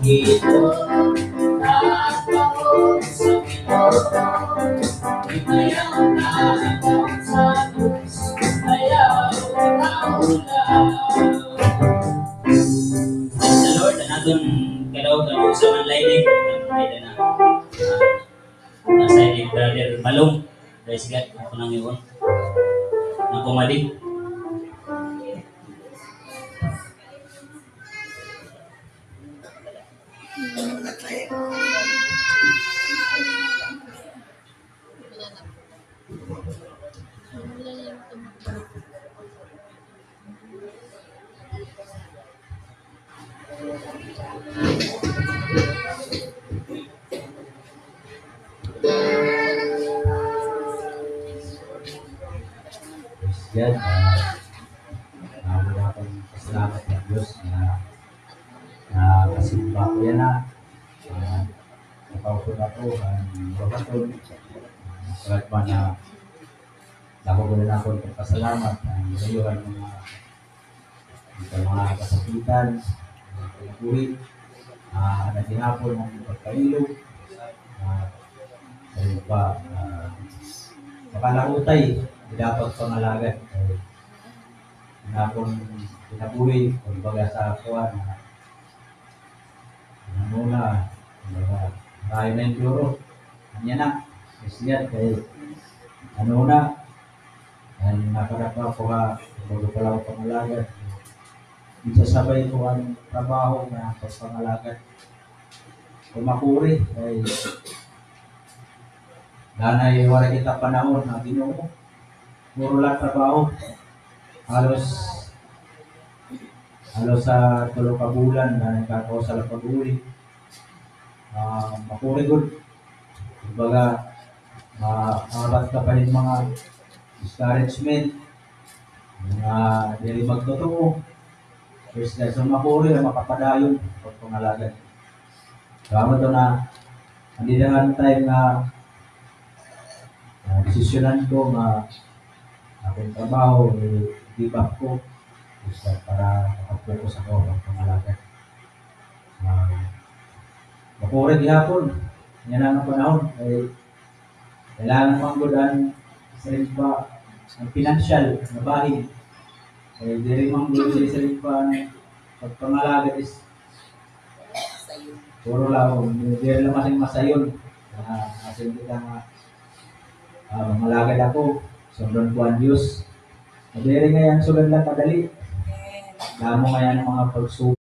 Ito at ako sa piloto, imayaw na ikaw sa Diyos, ayaw na ulang. Praise the Lord, anatong kadaw sa online may na nasa ni Brother Malong. Praise God, ako nang iwan na pumaling. Yan, wala akong pasalamat ng Diyos na kasimba ko yan na napaupo na po ang babaton. Salat ba na ako ko na akong pasalamat ang layuhan mga kasakitan, pagkakulit, naginapon ng pagkailo, ayun pa, makalakutay, dapat pangalagan. Napon pinabuhi, kumbaga sa akuan, muna, tayo na yung duro. Kanya na, isyan, kaya ano na, nakarapa ko ha, bago pala ko pangalagan. Isasabay ko ang trabaho na pangalagan. Kumakuri, kaya danay wala kita panahon na Ginoo. Puro lang trabaho. Halos sa 3 ka bulan na nagkakaw sa pag-uli. Makuri good. Kumbaga, mabat ka pa rin mga discouragement, mga dili magtotoo. First guys, so makuri na makapadayon pag pangalagan. Kama ito na, hindi naman tayo na desisyonan ko na akong trabaho, give up ko para makapokus ako ng pangalagan. Makurig yapon, yan ang panahon, ay kailangan manggudan sa rin pa ang financial na bahin. Ay di rin manggudan sa rin pa ang pangalagan is puro lang, di rin lang masing masayon. Asin kita malagad ako, sundan ko ang Diyos. Madiri ngayon, sundan lang kadali. Damo ngayon ang mga pagsubok.